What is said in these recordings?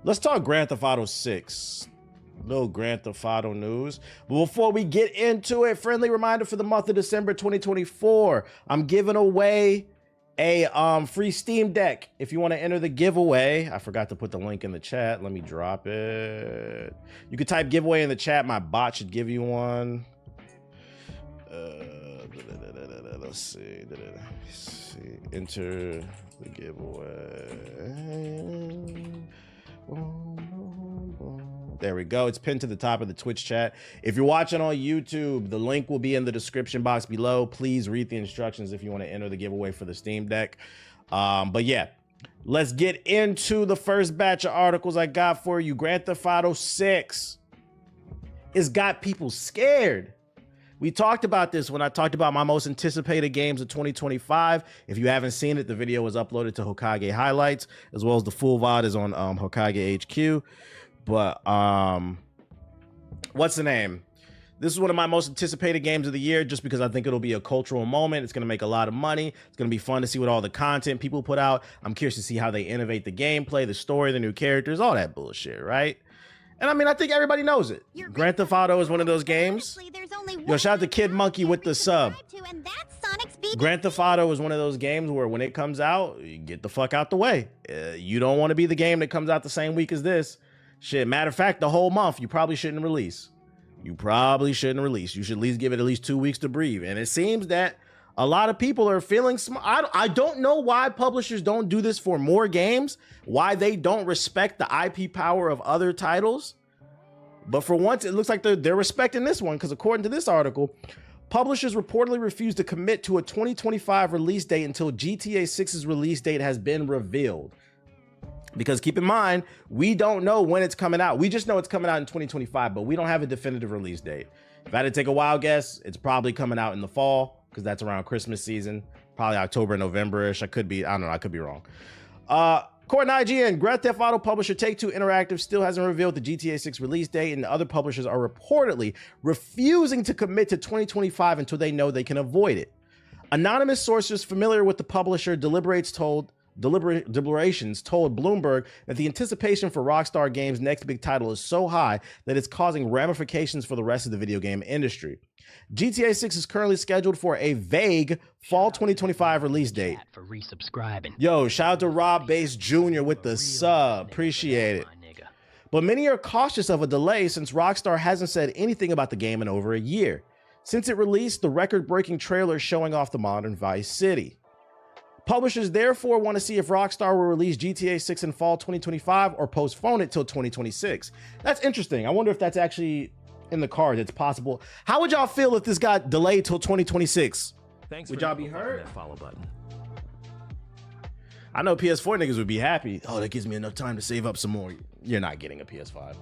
Let's talk Grand Theft Auto 6. Little Grand Theft Auto news. But before we get into it, friendly reminder for the month of December 2024. I'm giving away a free Steam Deck. If you want to enter the giveaway, I forgot to put the link in the chat. Let me drop it. You can type giveaway in the chat. My bot should give you one. Let's see. Enter the giveaway. There we go. It's pinned to the top of the Twitch chat. If you're watching on YouTube, the link will be in the description box below. Please read the instructions if you want to enter the giveaway for the Steam Deck. But yeah, let's get into the first batch of articles I got for you. Grand Theft Auto 6 has got people scared. We talked about this when I talked about my most anticipated games of 2025. If you haven't seen it, the video was uploaded to Hokage Highlights, as well as the full VOD is on Hokage HQ. But what's the name? This is one of my most anticipated games of the year just because I think it'll be a cultural moment. It's going to make a lot of money. It's going to be fun to see what all the content people put out. I'm curious to see how they innovate the gameplay, the story, the new characters, all that bullshit, right? And I mean, I think everybody knows it. Grand Theft Auto is one of those games. Yo, shout out to Kid Monkey with the sub. Grand Theft Auto is one of those games where when it comes out, you get the fuck out the way. You don't want to be the game that comes out the same week as this. Shit, matter of fact, the whole month, you probably shouldn't release. You probably shouldn't release. You should at least give it at least 2 weeks to breathe. And it seems that a lot of people are feeling I don't know why publishers don't do this for more games, why they don't respect the IP power of other titles. But for once, it looks like they're respecting this one, because according to this article, publishers reportedly refuse to commit to a 2025 release date until GTA 6's release date has been revealed. Because keep in mind, we don't know when it's coming out. We just know it's coming out in 2025, but we don't have a definitive release date. If I had to take a wild guess, it's probably coming out in the fall, because that's around Christmas season, probably October, November-ish. I don't know, I could be wrong. According to IGN, Grand Theft Auto publisher Take-Two Interactive still hasn't revealed the GTA 6 release date, and other publishers are reportedly refusing to commit to 2025 until they know they can avoid it. Anonymous sources familiar with the publisher deliberations told Bloomberg that the anticipation for Rockstar Games' next big title is so high that it's causing ramifications for the rest of the video game industry. GTA 6 is currently scheduled for a vague fall 2025 release date. For resubscribing. Yo, shout out to Rob Bass Jr. with the sub. Appreciate it. But many are cautious of a delay since Rockstar hasn't said anything about the game in over a year. Since it released the record-breaking trailer showing off the modern Vice City. Publishers therefore want to see if Rockstar will release GTA 6 in fall 2025 or postpone it till 2026. That's interesting. I wonder if that's actually in the cards. It's possible. How would y'all feel if this got delayed till 2026? Would y'all be hurt? That follow button. I know PS4 niggas would be happy. Oh, that gives me enough time to save up some more. You're not getting a PS5.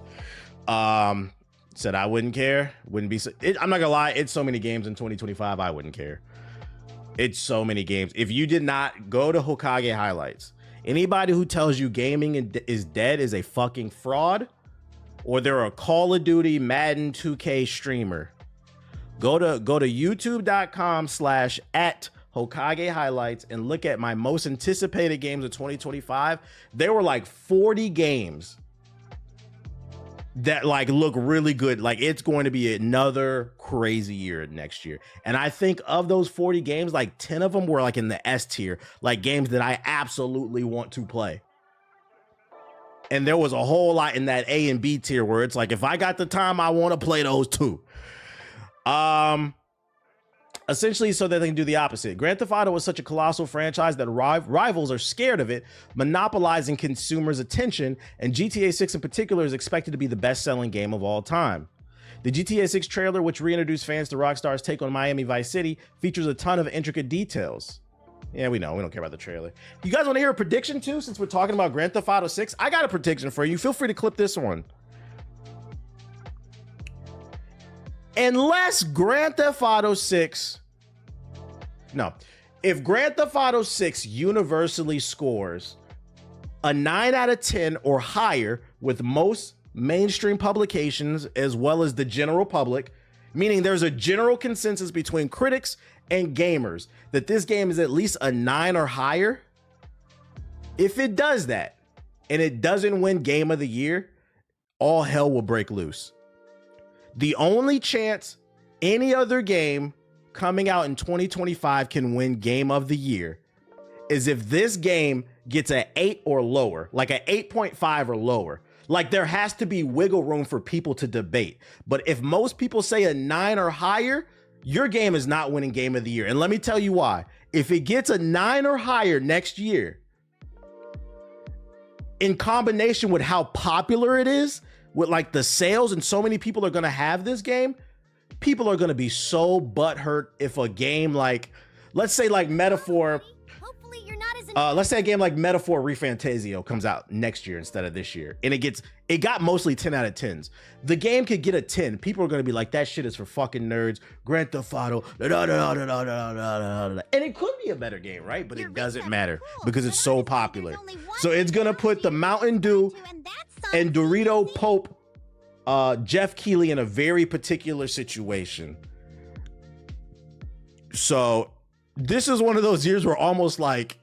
Said I wouldn't care. Wouldn't be. I'm not gonna lie. It's so many games in 2025. I wouldn't care. It's so many games. If you did not go to Hokage Highlights, anybody who tells you gaming is dead is a fucking fraud, or they're a Call of Duty Madden 2K streamer. Go to youtube.com/@Hokage Highlights and look at my most anticipated games of 2025. There were like 40 games that like look really good. Like it's going to be another crazy year next year. And I think of those 40 games, like 10 of them were like in the S tier, like games that I absolutely want to play. And there was a whole lot in that A and B tier where it's like, if I got the time, I want to play those too. Essentially so that they can do the opposite. Grand Theft Auto is such a colossal franchise that rivals are scared of it, monopolizing consumers' attention, and GTA 6 in particular is expected to be the best-selling game of all time. The GTA 6 trailer, which reintroduced fans to Rockstar's take on Miami Vice City, features a ton of intricate details. Yeah, we know. We don't care about the trailer. You guys want to hear a prediction too, since we're talking about Grand Theft Auto 6? I got a prediction for you. Feel free to clip this one. Unless Grand Theft Auto 6... No. If Grand Theft Auto 6 universally scores a 9 out of 10 or higher with most mainstream publications as well as the general public, meaning there's a general consensus between critics and gamers that this game is at least a 9 or higher, if it does that, and it doesn't win Game of the Year, all hell will break loose. The only chance any other game coming out in 2025 can win Game of the Year is if this game gets an 8 or lower, like an 8.5 or lower. Like, there has to be wiggle room for people to debate. But if most people say a 9 or higher, your game is not winning Game of the Year. And let me tell you why. If it gets a 9 or higher next year, in combination with how popular it is, with like the sales, and so many people are going to have this game, people are going to be so butthurt if a game like, let's say like Metaphor, let's say a game like Metaphor Refantasio comes out next year instead of this year, and it got mostly 10 out of 10s. The game could get a 10. People are going to be like, that shit is for fucking nerds. Grand Theft Auto, and it could be a better game, right? But it doesn't matter because it's so popular. So it's going to put the Mountain Dew and Dorito Pope, Jeff Keighley in a very particular situation. So this is one of those years where almost like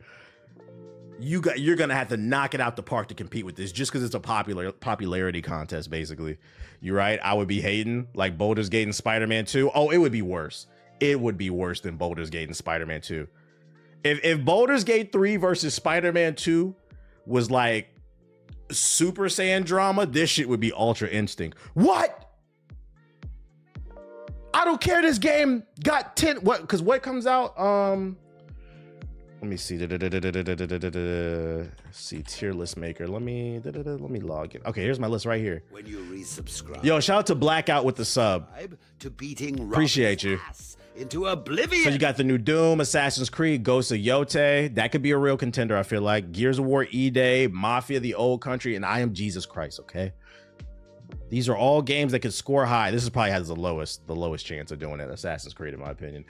you're gonna have to knock it out the park to compete with this, just because it's a popularity contest, basically. You're right. I would be hating like Baldur's Gate and Spider-Man 2. Oh, it would be worse. It would be worse than Baldur's Gate and Spider-Man 2. If Baldur's Gate 3 versus Spider-Man 2 was like Super Saiyan drama, this shit would be Ultra Instinct. What? I don't care. This game got 10. What? Because what comes out? Let me see. See, tier list maker. Let me log in. Okay, here's my list right here. When you resubscribe. Yo, shout out to Blackout with the sub. To beating Appreciate you. Into oblivion. So you got the new Doom, Assassin's Creed, Ghost of Yote. That could be a real contender, I feel like. Gears of War, E-Day, Mafia, The Old Country, and I Am Jesus Christ, okay? These are all games that could score high. This is probably has the lowest chance of doing it, Assassin's Creed, in my opinion.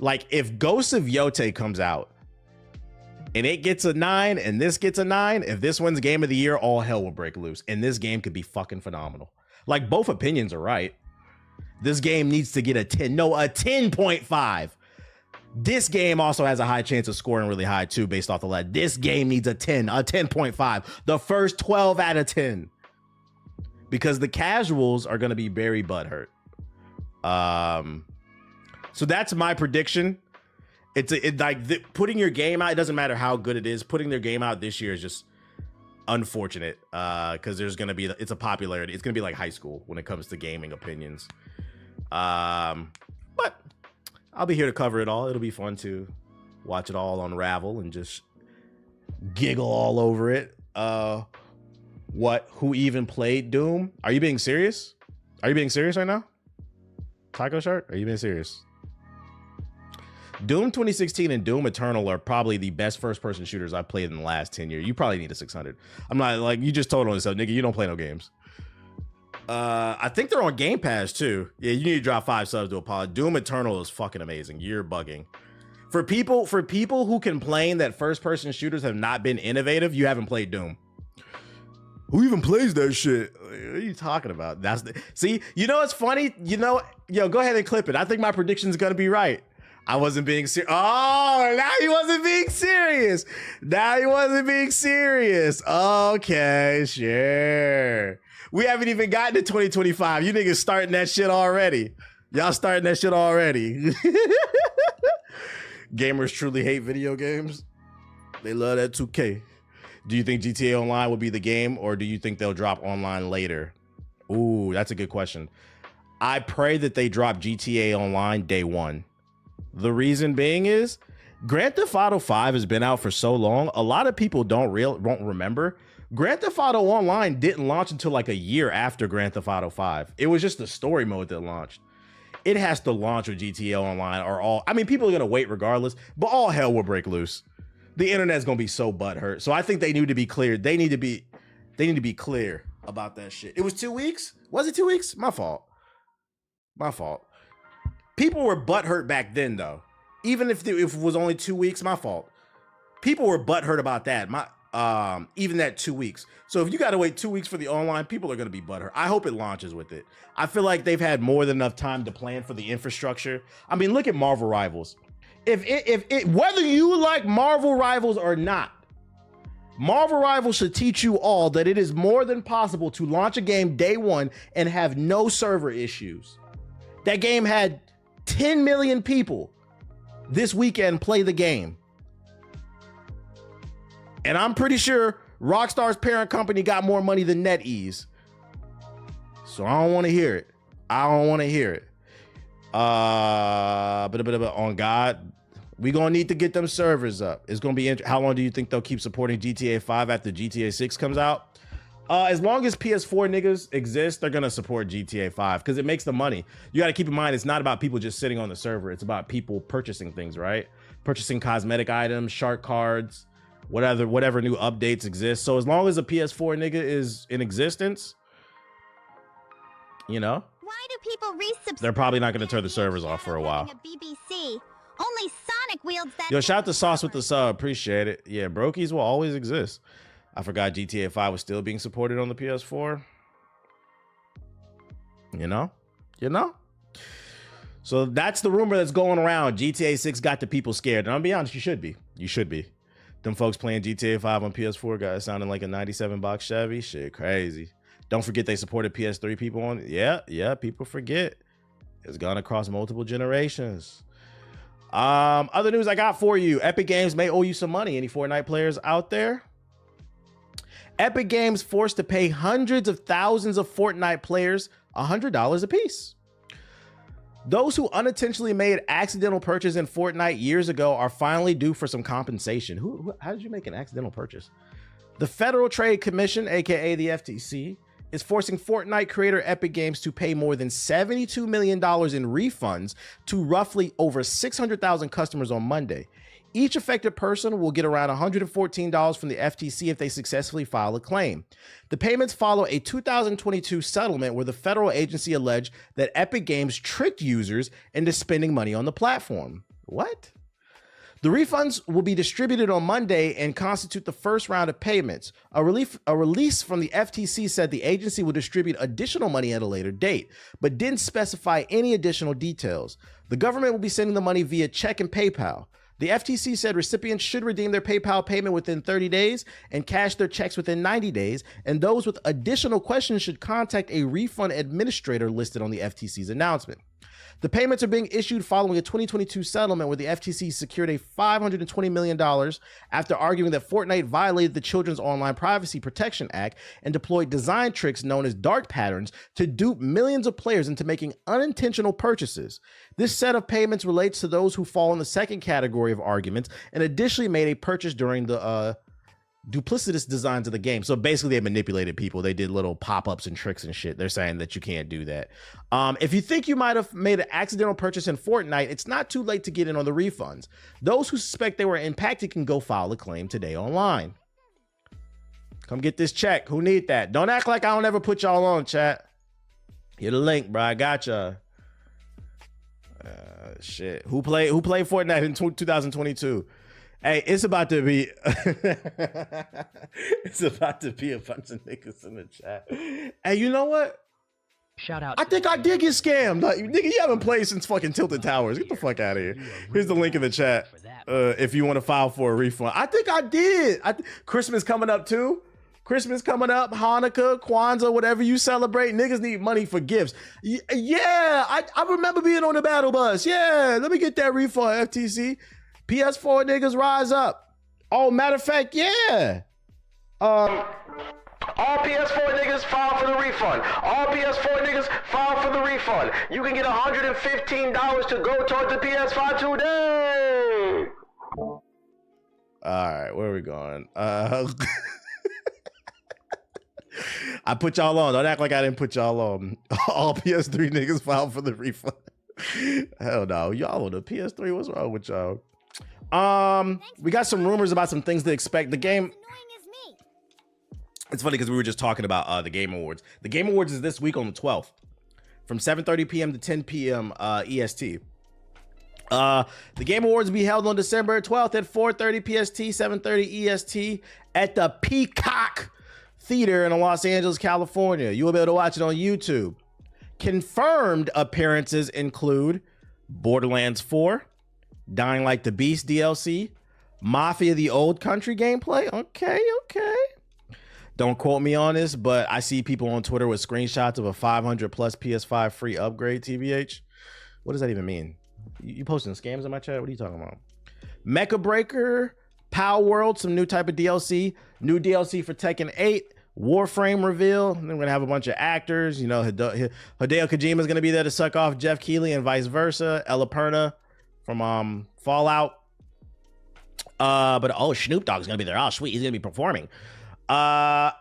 Like, if Ghost of Yote comes out and it gets a 9 and this gets a 9, if this wins Game of the Year, all hell will break loose. And this game could be fucking phenomenal. Like, both opinions are right. This game needs to get a 10. No, a 10.5. This game also has a high chance of scoring really high, too, based off the lag. This game needs a 10, a 10.5. The first 12 out of 10. Because the casuals are going to be very butthurt. So that's my prediction. Putting your game out, it doesn't matter how good it is. Putting their game out this year is just unfortunate because there's going to be, it's a popularity. It's going to be like high school when it comes to gaming opinions. But I'll be here to cover it all. It'll be fun to watch it all unravel and just giggle all over it. Who even played Doom? Are you being serious? Are you being serious right now? Taco Shark? Are you being serious? Doom 2016 and Doom Eternal are probably the best first-person shooters I've played in the last 10 years. You probably need a 600. I'm not like, you just told on yourself, nigga, you don't play no games. I think they're on Game Pass too. Yeah, you need to drop 5 subs to Apollo. Doom Eternal is fucking amazing. You're bugging. For people who complain that first-person shooters have not been innovative, you haven't played Doom. Who even plays that shit? What are you talking about? See, you know what's funny? You know, yo, go ahead and clip it. I think my prediction's gonna be right. I wasn't being serious. Oh, now he wasn't being serious. Now he wasn't being serious. Okay, sure. We haven't even gotten to 2025. You niggas starting that shit already. Y'all starting that shit already. Gamers truly hate video games. They love that 2K. Do you think GTA Online will be the game, or do you think they'll drop online later? Ooh, that's a good question. I pray that they drop GTA Online day one. The reason being is Grand Theft Auto 5 has been out for so long. A lot of people won't remember. Grand Theft Auto Online didn't launch until like a year after Grand Theft Auto 5. It was just the story mode that launched. It has to launch with GTA Online or all. I mean, people are going to wait regardless, but all hell will break loose. The internet's going to be so butthurt. So I think they need to be cleared. They need to be clear about that shit. It was 2 weeks? Was it 2 weeks? My fault. My fault. People were butthurt back then, though. Even if it was only 2 weeks, my fault. People were butthurt about that. Even that 2 weeks. So if you got to wait 2 weeks for the online, people are going to be butthurt. I hope it launches with it. I feel like they've had more than enough time to plan for the infrastructure. I mean, look at Marvel Rivals. Whether you like Marvel Rivals or not, Marvel Rivals should teach you all that it is more than possible to launch a game day one and have no server issues. That game had 10 million people this weekend play the game. And I'm pretty sure Rockstar's parent company got more money than NetEase. So I don't want to hear it. I don't want to hear it. But on God, we gonna need to get them servers up. It's gonna be how long do you think they'll keep supporting GTA 5 after GTA 6 comes out? As long as PS4 niggas exist, they're gonna support GTA 5 because it makes the money. You gotta keep in mind, it's not about people just sitting on the server. It's about people purchasing things, right? Purchasing cosmetic items, shark cards, whatever new updates exist. So as long as a PS4 nigga is in existence, you know, why do people resubscribe? They're probably not gonna turn the servers off for a while. BBC. Only Sonic wields that. Yo, shout out to Sauce with the sub. Appreciate it. Yeah, brokies will always exist. I forgot GTA 5 was still being supported on the PS4. You know? So that's the rumor that's going around. GTA 6 got the people scared. And I'll be honest, you should be. You should be. Them folks playing GTA 5 on PS4 got it sounding like a 97 box Chevy. Shit, crazy. Don't forget they supported PS3 people on. Yeah, people forget. It's gone across multiple generations. Other news I got for you. Epic Games may owe you some money. Any Fortnite players out there? Epic Games forced to pay hundreds of thousands of Fortnite players $100 a piece. Those who unintentionally made accidental purchase in Fortnite years ago are finally due for some compensation. How did you make an accidental purchase? The Federal Trade Commission, aka the FTC, is forcing Fortnite creator Epic Games to pay more than $72 million in refunds to roughly over 600,000 customers on Monday. Each affected person will get around $114 from the FTC if they successfully file a claim. The payments follow a 2022 settlement where the federal agency alleged that Epic Games tricked users into spending money on the platform. What? The refunds will be distributed on Monday and constitute the first round of payments. A release from the FTC said the agency will distribute additional money at a later date, but didn't specify any additional details. The government will be sending the money via check and PayPal. The FTC said recipients should redeem their PayPal payment within 30 days and cash their checks within 90 days, and those with additional questions should contact a refund administrator listed on the FTC's announcement. The payments are being issued following a 2022 settlement where the FTC secured a $520 million after arguing that Fortnite violated the Children's Online Privacy Protection Act and deployed design tricks known as dark patterns to dupe millions of players into making unintentional purchases. This set of payments relates to those who fall in the second category of arguments and additionally made a purchase during the duplicitous designs of the game. So basically they manipulated people. They did little pop-ups and tricks and shit. They're saying that you can't do that. If you think you might have made an accidental purchase in Fortnite, it's not too late to get in on the refunds. Those who suspect they were impacted can go file a claim today online. Come get this check. Who need that? Don't act like I don't ever put y'all on, chat. Hit a link, bro. I gotcha. Shit. Who played Fortnite in 2022? Hey, it's about to be it's about to be a bunch of niggas in the chat. Hey, you know what? Shout out. I think I did get scammed. Like, nigga, you haven't played since fucking Tilted Towers. Get the fuck out of here. Here's the link in the chat. If you want to file for a refund. I think I did. Christmas coming up too. Christmas coming up, Hanukkah, Kwanzaa, whatever you celebrate. Niggas need money for gifts. Yeah, I remember being on the battle bus. Yeah, let me get that refund, FTC. PS4 niggas rise up. Oh, matter of fact, yeah. All PS4 niggas file for the refund. All PS4 niggas file for the refund. You can get $115 to go towards the PS5 today. All right, where are we going? I put y'all on. Don't act like I didn't put y'all on. All PS3 niggas file for the refund. Hell no. Y'all on the PS3. What's wrong with y'all? We got some rumors about some things to expect. The game. It's funny because we were just talking about the Game Awards. The Game Awards is this week on the 12th from 7:30 p.m. to 10 p.m. EST. The Game Awards will be held on December 12th at 4:30 PST, 7:30 EST at the Peacock Theater in Los Angeles, California. You will be able to watch it on YouTube. Confirmed appearances include Borderlands 4, Dying Like the Beast DLC, Mafia the Old Country gameplay. Okay. Don't quote me on this, but I see people on Twitter with screenshots of a 500 plus PS5 free upgrade, TBH. What does that even mean? You posting scams in my chat? What are you talking about? Mecha Breaker, Power World, some new type of DLC, new DLC for Tekken 8, Warframe reveal. And then we're gonna have a bunch of actors. You know, Hideo Kojima is gonna be there to suck off Jeff Keighley and vice versa. Ella Perna from Fallout. But Snoop Dogg's gonna be there. Oh, sweet, he's gonna be performing. I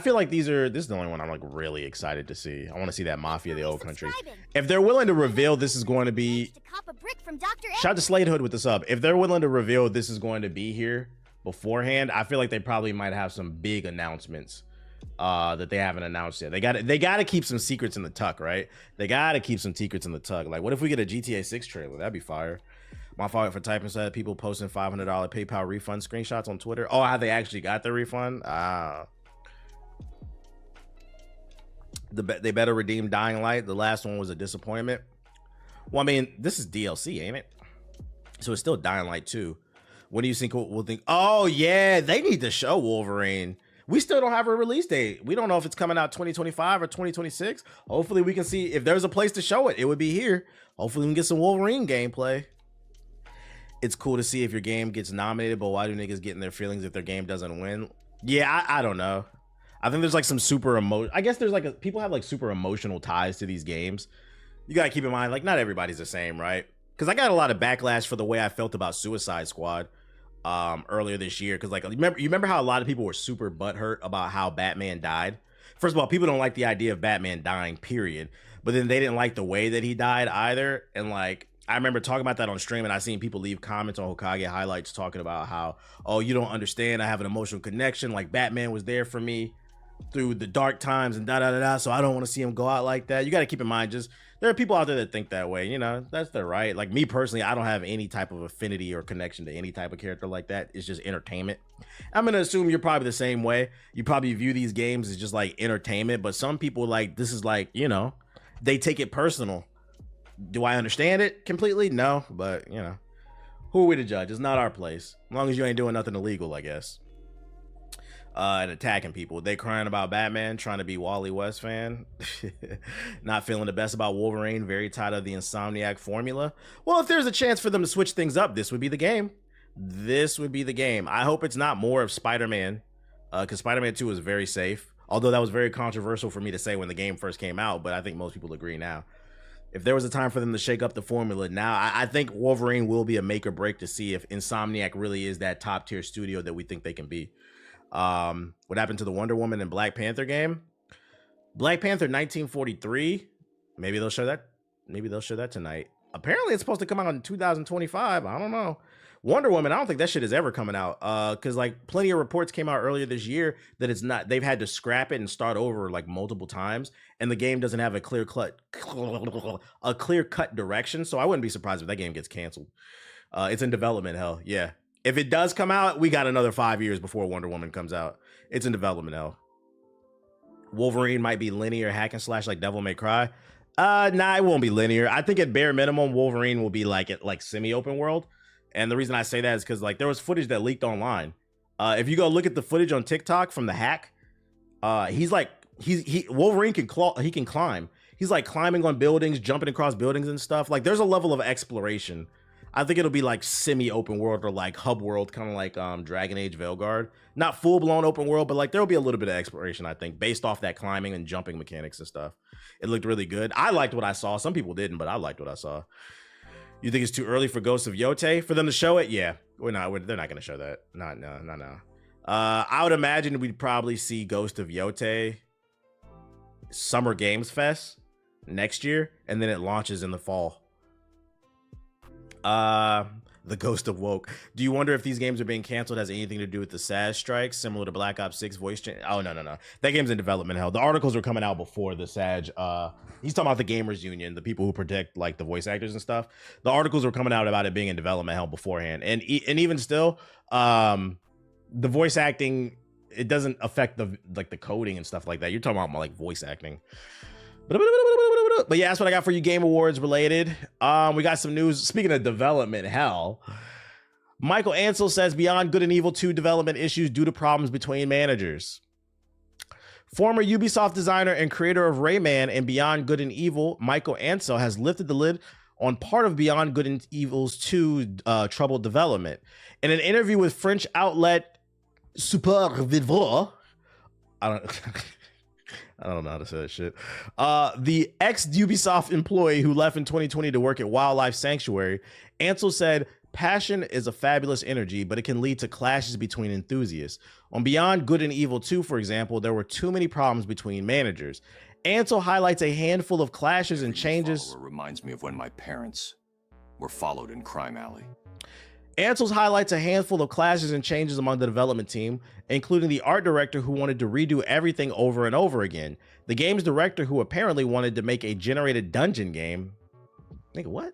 feel like this is the only one I'm like really excited to see. I want to see that Mafia the Old Country. If they're willing to reveal this is going to be, shout out to Slade Hood with the sub. If they're willing to reveal this is going to be here beforehand, I feel like they probably might have some big announcements that they haven't announced yet. They got to keep some secrets in the tuck, right? They got to keep some secrets in the tuck. Like, what if we get a GTA 6 trailer? That'd be fire. My fault for typing said people posting $500 PayPal refund screenshots on Twitter. Oh, how they actually got the refund? They better redeem Dying Light. The last one was a disappointment. Well, I mean, this is DLC, ain't it? So it's still Dying Light 2. What do you think we'll think? Oh, yeah, they need to show Wolverine. We still don't have a release date. We don't know if it's coming out 2025 or 2026. Hopefully we can see if there's a place to show it. It would be here. Hopefully we can get some Wolverine gameplay. It's cool to see if your game gets nominated, but why do niggas get in their feelings if their game doesn't win? Yeah, I don't know. I think there's like some I guess there's like people have like super emotional ties to these games. You gotta keep in mind, like, not everybody's the same, right? Because I got a lot of backlash for the way I felt about Suicide Squad earlier this year. Because like, you remember how a lot of people were super butthurt about how Batman died? First of all, people don't like the idea of Batman dying, period. But then they didn't like the way that he died either. And like, I remember talking about that on stream, and I seen people leave comments on Hokage highlights talking about how, oh, you don't understand, I have an emotional connection, like Batman was there for me through the dark times and da-da-da-da, so I don't want to see him go out like that. You got to keep in mind, just there are people out there that think that way, you know, that's their right. Like me personally, I don't have any type of affinity or connection to any type of character like that. It's just entertainment. I'm going to assume you're probably the same way. You probably view these games as just like entertainment, but some people like, this is like, you know, they take it personal. Do I understand it completely? No, but you know, who are we to judge? It's not our place. As long as you ain't doing nothing illegal, I guess. And attacking people. They crying about Batman, trying to be Wally West fan. Not feeling the best about Wolverine, very tired of the Insomniac formula. Well, if there's a chance for them to switch things up, this would be the game. This would be the game. I hope it's not more of Spider-Man, because Spider-Man 2 is very safe. Although that was very controversial for me to say when the game first came out, but I think most people agree now. If there was a time for them to shake up the formula now, I think Wolverine will be a make or break to see if Insomniac really is that top tier studio that we think they can be. What happened to the Wonder Woman and Black Panther game? Black Panther 1943. Maybe they'll show that. Maybe they'll show that tonight. Apparently it's supposed to come out in 2025. I don't know. Wonder Woman, I don't think that shit is ever coming out. Because like plenty of reports came out earlier this year that it's not, they've had to scrap it and start over like multiple times, and the game doesn't have a clear cut direction. So I wouldn't be surprised if that game gets canceled. It's in development hell. Yeah. If it does come out, we got another 5 years before Wonder Woman comes out. It's in development hell. Wolverine might be linear hack and slash like Devil May Cry. Nah, it won't be linear. I think at bare minimum, Wolverine will be like semi-open world. And the reason I say that is because like there was footage that leaked online. If you go look at the footage on TikTok from the hack, Wolverine can climb. He's like climbing on buildings, jumping across buildings and stuff. Like there's a level of exploration. I think it'll be like semi-open world or like hub world, kind of like Dragon Age Veilguard. Not full-blown open world, but like there'll be a little bit of exploration, I think, based off that climbing and jumping mechanics and stuff. It looked really good. I liked what I saw. Some people didn't, but I liked what I saw. You think it's too early for Ghost of Yote for them to show it? Yeah, they're not going to show that. No. I would imagine we'd probably see Ghost of Yote Summer Games Fest next year, and then it launches in the fall. The Ghost of Woke. Do you wonder if these games are being canceled has anything to do with the SAS strikes, similar to Black Ops 6 voice change? Oh, no. That game's in development hell. The articles were coming out before the SAG. He's talking about the Gamers Union, the people who protect like the voice actors and stuff. The articles were coming out about it being in development hell beforehand. And even still, the voice acting, it doesn't affect the coding and stuff like that. You're talking about like voice acting. But yeah, that's what I got for you Game Awards related. We got some news. Speaking of development hell, Michael Ansel says Beyond Good and Evil 2 development issues due to problems between managers. Former Ubisoft designer and creator of Rayman and Beyond Good and Evil, Michael Ansel has lifted the lid on part of Beyond Good and Evil's 2 troubled development. In an interview with French outlet Supervivre, I don't know how to say that shit. The ex-Ubisoft employee who left in 2020 to work at Wildlife Sanctuary, Ansel said, "Passion is a fabulous energy, but it can lead to clashes between enthusiasts. On Beyond Good and Evil 2, for example, there were too many problems between managers." Ansel highlights a handful of clashes and changes. Reminds me of when my parents were followed in Crime Alley. Ansel highlights a handful of clashes and changes among the development team, including the art director who wanted to redo everything over and over again. The game's director who apparently wanted to make a generated dungeon game. Nigga, what?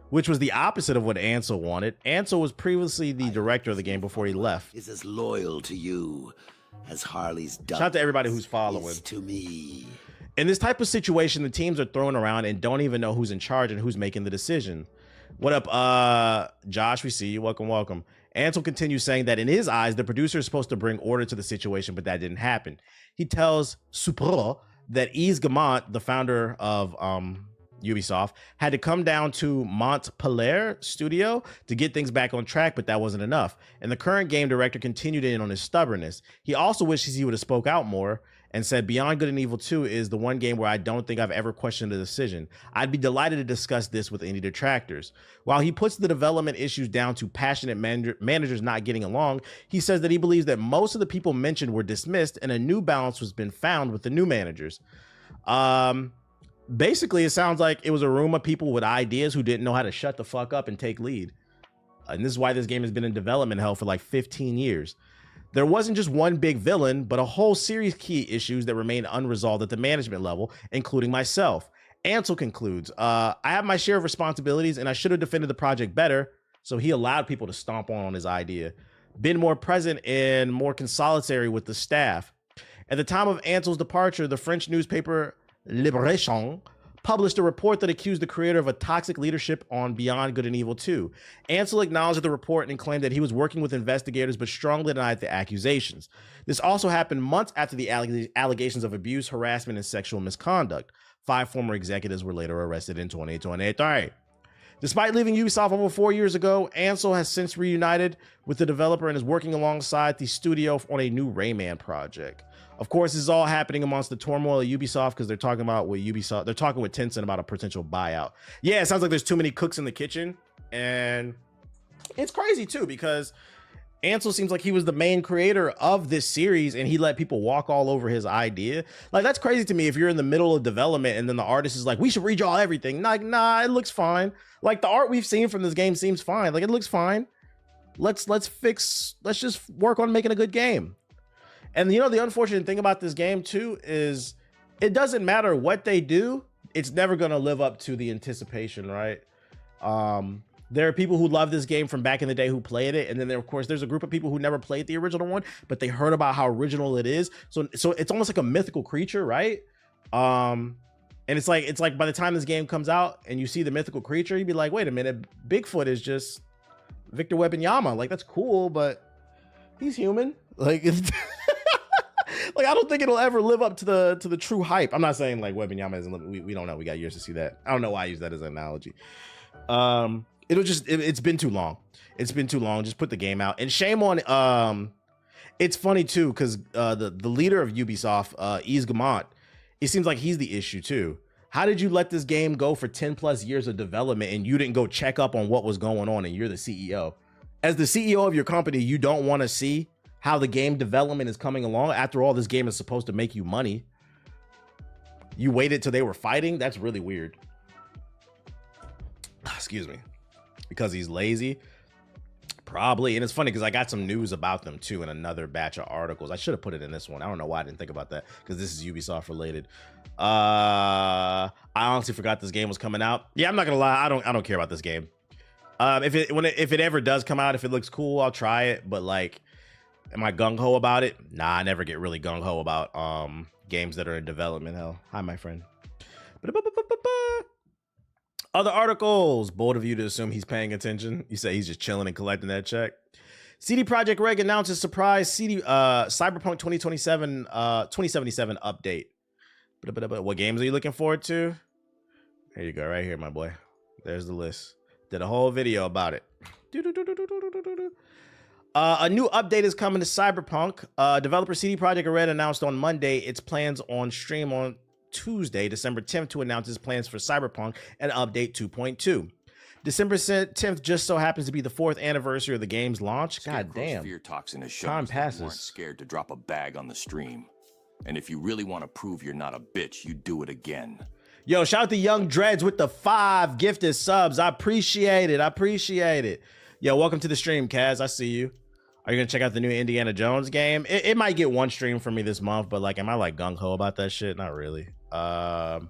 Which was the opposite of what Ansel wanted. Ansel was previously the director of the game before he left. Is as loyal to you as Harley's duck. Shout out to everybody who's following. To me. In this type of situation, the teams are thrown around and don't even know who's in charge and who's making the decision. What up, Josh? We see you. Welcome, welcome. Ansel continues saying that in his eyes, the producer is supposed to bring order to the situation, but that didn't happen. He tells Super that Yves Guillemot, the founder of Ubisoft, had to come down to Montpellier studio to get things back on track, but that wasn't enough. And the current game director continued in on his stubbornness. He also wishes he would have spoke out more and said, Beyond Good and Evil 2 is the one game where I don't think I've ever questioned a decision. I'd be delighted to discuss this with any detractors. While he puts the development issues down to passionate managers not getting along, he says that he believes that most of the people mentioned were dismissed and a new balance was been found with the new managers. Basically, it sounds like it was a room of people with ideas who didn't know how to shut the fuck up and take lead. And this is why this game has been in development hell for like 15 years. There wasn't just one big villain, but a whole series of key issues that remain unresolved at the management level, including myself. Ansel concludes, I have my share of responsibilities and I should have defended the project better. So he allowed people to stomp on his idea, been more present and more consolatory with the staff. At the time of Ansel's departure, the French newspaper Libération published a report that accused the creator of a toxic leadership on Beyond Good and Evil 2. Ansel acknowledged the report and claimed that he was working with investigators, but strongly denied the accusations. This also happened months after the allegations of abuse, harassment, and sexual misconduct. 5 former executives were later arrested in 2023. Despite leaving Ubisoft over 4 years ago, Ansel has since reunited with the developer and is working alongside the studio on a new Rayman project. Of course, this is all happening amongst the turmoil of Ubisoft because they're talking about with Ubisoft. They're talking with Tencent about a potential buyout. Yeah, it sounds like there's too many cooks in the kitchen, and it's crazy too because Ansel seems like he was the main creator of this series, and he let people walk all over his idea. Like, that's crazy to me. If you're in the middle of development and then the artist is like, "We should redraw everything." Like, nah, it looks fine. Like, the art we've seen from this game seems fine. Like, it looks fine. Let's just work on making a good game. And you know, the unfortunate thing about this game too is it doesn't matter what they do, it's never going to live up to the anticipation, right? There are people who love this game from back in the day who played it, and then of course there's a group of people who never played the original one, but they heard about how original it is. So it's almost like a mythical creature, right? And it's like by the time this game comes out and you see the mythical creature, you'd be like, wait a minute, Bigfoot is just Victor Wembanyama. Like, that's cool, but he's human. Like, it's like, I don't think it'll ever live up to the true hype. I'm not saying like Wembanyama isn't. We don't know. We got years to see that. I don't know why I use that as an analogy. It's been too long. It's been too long. Just put the game out. And shame on. It's funny too because the leader of Ubisoft, Yves Guillemot, it seems like he's the issue too. How did you let this game go for 10 plus years of development and you didn't go check up on what was going on? And you're the CEO. As the CEO of your company, you don't want to see how the game development is coming along. After all, this game is supposed to make you money. You waited till they were fighting? That's really weird. Excuse me. Because he's lazy? Probably. And it's funny because I got some news about them too in another batch of articles. I should have put it in this one. I don't know why I didn't think about that because this is Ubisoft related. I honestly forgot this game was coming out. Yeah, I'm not gonna lie. I don't care about this game. If it ever does come out, if it looks cool, I'll try it. But like, am I gung-ho about it? Nah, I never get really gung-ho about games that are in development hell. Hi, my friend. Other articles. Bold of you to assume he's paying attention. You say he's just chilling and collecting that check. CD Projekt Red announces surprise Cyberpunk 2077 update. What games are you looking forward to? Here you go, right here, my boy. There's the list. Did a whole video about it. A new update is coming to Cyberpunk. Developer CD Projekt Red announced on Monday its plans on stream on Tuesday, December 10th, to announce its plans for Cyberpunk and update 2.2. December 10th just so happens to be the 4th anniversary of the game's launch. God damn. Fear toxin has shown Time passes. You weren't scared to drop a bag on the stream. And if you really want to prove you're not a bitch, you do it again. Yo, shout out to Young Dreads with the 5 gifted subs. I appreciate it. I appreciate it. Yo, welcome to the stream, Kaz. I see you. Are you gonna check out the new Indiana Jones game? It might get one stream from me this month, but like, am I like gung-ho about that shit? Not really. Where's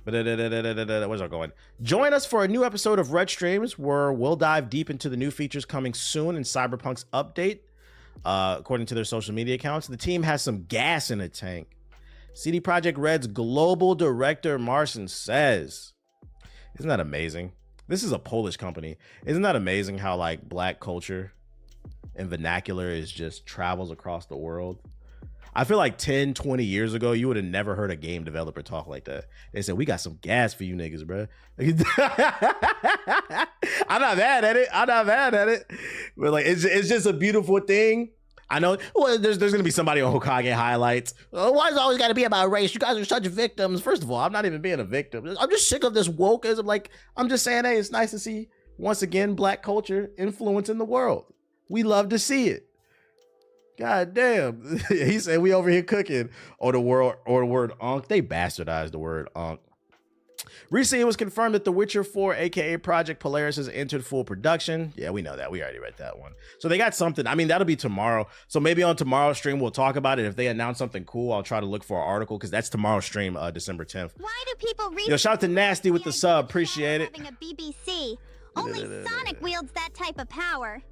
I going? Join us for a new episode of Red Streams, where we'll dive deep into the new features coming soon in Cyberpunk's update. According to their social media accounts, the team has some gas in the tank. CD Projekt Red's global director Marcin says, "Isn't that amazing? This is a Polish company. Isn't that amazing how like black culture and vernacular is just travels across the world?" I feel like 10, 20 years ago, you would have never heard a game developer talk like that. They said, "We got some gas for you niggas, bro." I'm not mad at it. But like, it's just a beautiful thing. I know, well, there's going to be somebody on Hokage highlights. Oh, why is it always got to be about race? You guys are such victims. First of all, I'm not even being a victim. I'm just sick of this wokeism. Like, I'm just saying, hey, it's nice to see, once again, black culture influencing the world. We love to see it. God damn. He said we over here cooking. Or the word unk. They bastardized the word unk. Recently, it was confirmed that The Witcher 4, aka Project Polaris, has entered full production. Yeah, we know that. We already read that one. So they got something. I mean, that'll be tomorrow. So maybe on tomorrow's stream, we'll talk about it. If they announce something cool, I'll try to look for an article, because that's tomorrow's stream, December 10th. Why do people read? Yo, shout out to Nasty with the sub. Appreciate it. Having a BBC. Only Sonic wields that type of power.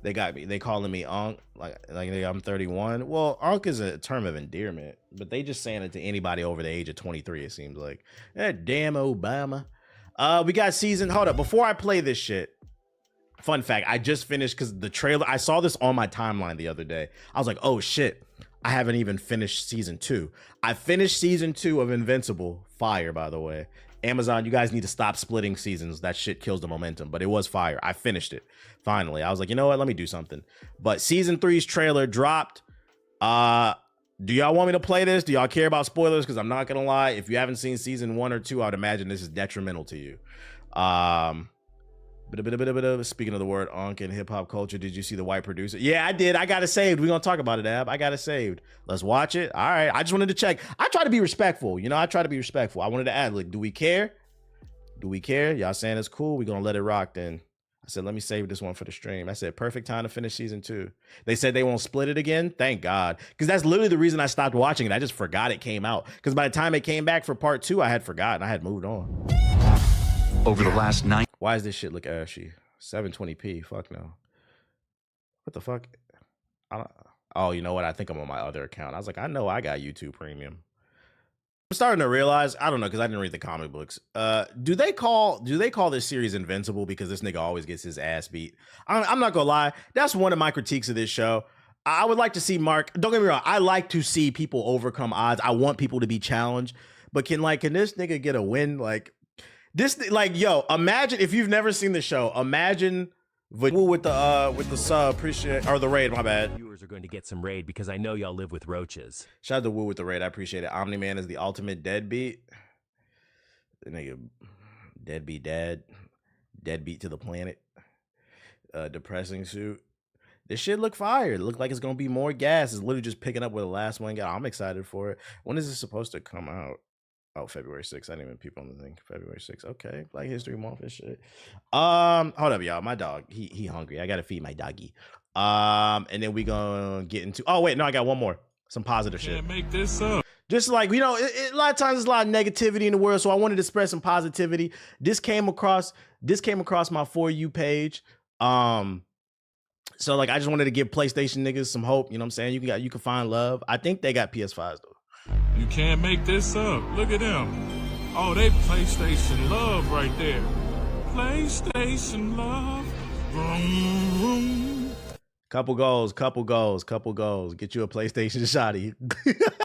They got me. They calling me Unk, like I'm 31. Well, Unk is a term of endearment, but they just saying it to anybody over the age of 23. It seems like. Damn Obama. We got season. Hold up, before I play this shit. Fun fact: I just finished, because the trailer. I saw this on my timeline the other day. I was like, oh shit, I haven't even finished season 2. I finished season 2 of Invincible. Fire, by the way. Amazon, you guys need to stop splitting seasons. That shit kills the momentum, but it was fire. I finished it. Finally. I was like, you know what? Let me do something. But season 3's trailer dropped. Do y'all want me to play this? Do y'all care about spoilers? Because I'm not going to lie. If you haven't seen season 1 or 2, I would imagine this is detrimental to you. Speaking of the word unk in hip hop culture, did you see the white producer? Yeah, I did. I got it saved. We're going to talk about it, Ab. I got it saved. Let's watch it. All right. I just wanted to check. I try to be respectful. You know, I try to be respectful. I wanted to add, like, do we care? Do we care? Y'all saying it's cool? We're going to let it rock then. I said, let me save this one for the stream. I said, perfect time to finish season 2. They said they won't split it again. Thank God. Because that's literally the reason I stopped watching it. I just forgot it came out. Because by the time it came back for part 2, I had forgotten. I had moved on. Over the last 9. Why does this shit look ashy? 720p. Fuck no. What the fuck? Oh, you know what? I think I'm on my other account. I was like, I know I got YouTube Premium. I'm starting to realize, I don't know, because I didn't read the comic books. Do they call this series Invincible because this nigga always gets his ass beat? I'm not gonna lie. That's one of my critiques of this show. I would like to see Mark. Don't get me wrong. I like to see people overcome odds. I want people to be challenged. But can this nigga get a win? Like this, like, yo, imagine if you've never seen the show. Imagine with the sub, appreciate, or the raid. My bad. Viewers are going to get some raid because I know y'all live with roaches. Shout out to Woo with the raid. I appreciate it. Omni-Man is the ultimate deadbeat. The nigga, deadbeat dad, deadbeat to the planet. Depressing suit. This shit look fire. It look like it's gonna be more gas. It's literally just picking up where the last one got. I'm excited for it. When is this supposed to come out? Oh, February 6th. I didn't even peep on the thing. February 6th. Okay. Black History Month and shit. Hold up, y'all. My dog. He hungry. I gotta feed my doggy. And then we gonna get into, oh wait, no, I got one more. Some positive shit. Can't make this up. Just like, you know, a lot of times there's a lot of negativity in the world, so I wanted to spread some positivity. This came across my For You page. So like, I just wanted to give PlayStation niggas some hope. You know what I'm saying? You can find love. I think they got PS5s though. You can't make this up. Look at them. Oh, they PlayStation love right there. PlayStation love. Vroom, vroom. Couple goals. Get you a PlayStation shotty.